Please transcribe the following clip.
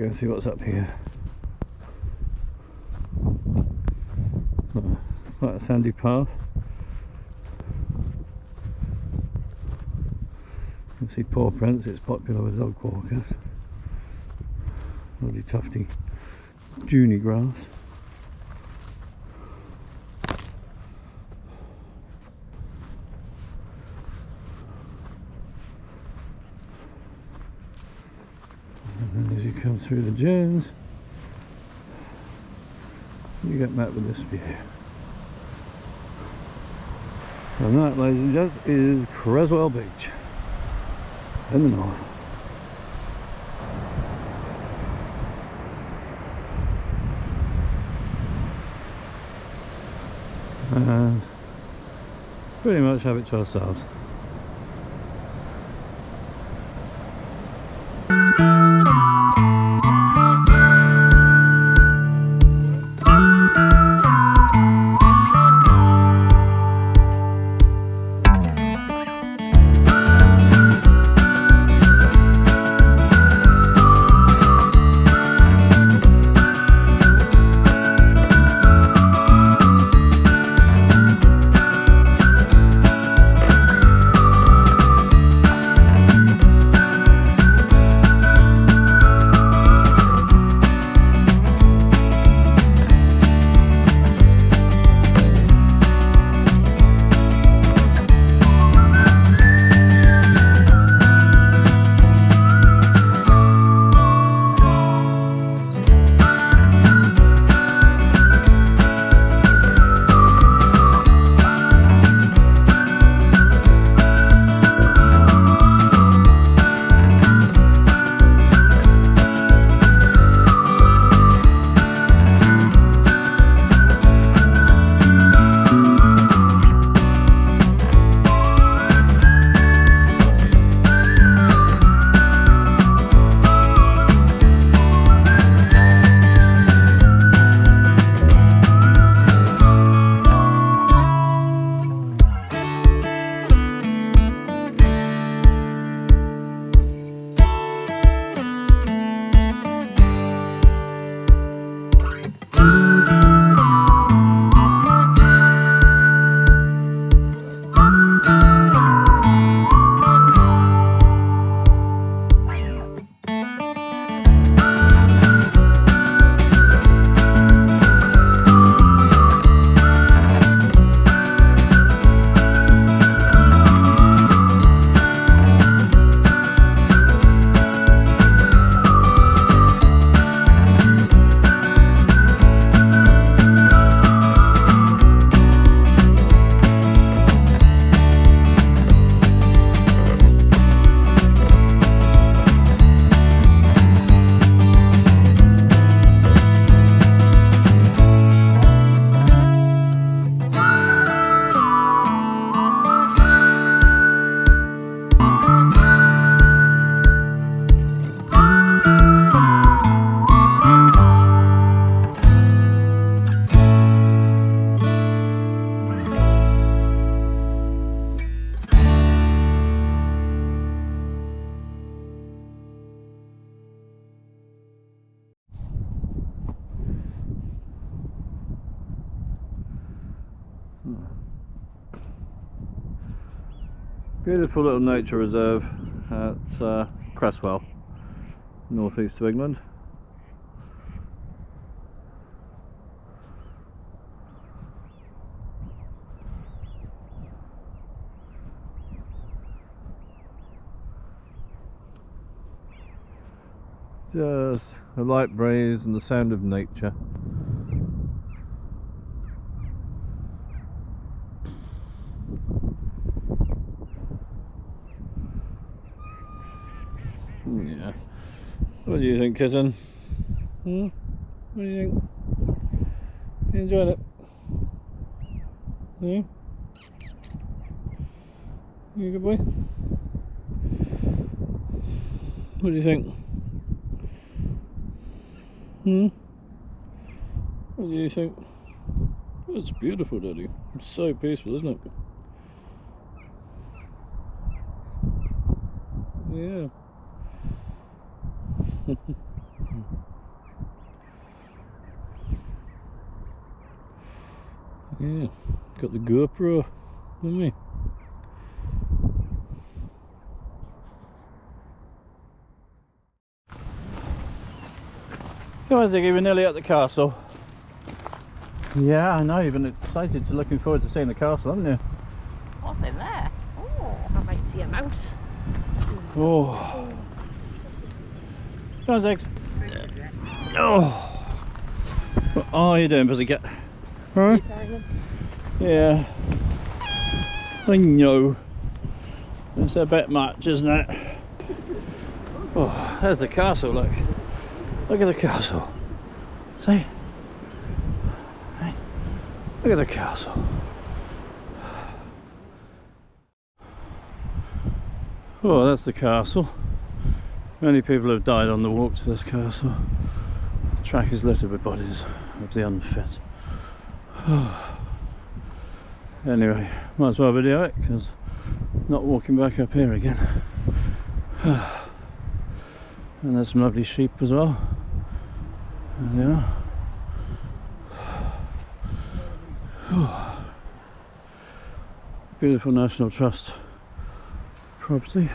go and see what's up here. Quite a sandy path. You can see paw prints. It's popular with dog walkers. Lovely tufty Juni grass. And then as you come through the dunes, you get met with this view. And that, ladies and gents, is Creswell Beach in the north. And pretty much have it to ourselves. Beautiful little nature reserve at Creswell, northeast of England. Just a light breeze and the sound of nature. Yeah. What do you think, Kitten? What do you think? You enjoyed it? Yeah? You a good boy? What do you think? What do you think? It's beautiful, Daddy. It's so peaceful, isn't it? Yeah. Yeah, got the GoPro with me. Come on, Ziggy, we're nearly at the castle. Yeah, I know, you've been excited to looking forward to seeing the castle, haven't you? What's in there? Oh, I might see a mouse. Oh. Come on, Ziggs. Oh. What are you doing, Pussycat? Huh? Yeah. I know. It's a bit much, isn't it? Oh, there's the castle, look. Look at the castle. See? Hey, look at the castle. Oh, that's the castle. Many people have died on the walk to this castle. The track is littered with bodies of the unfit. Anyway, might as well video it because not walking back up here again. And there's some lovely sheep as well. There they are. Beautiful National Trust property.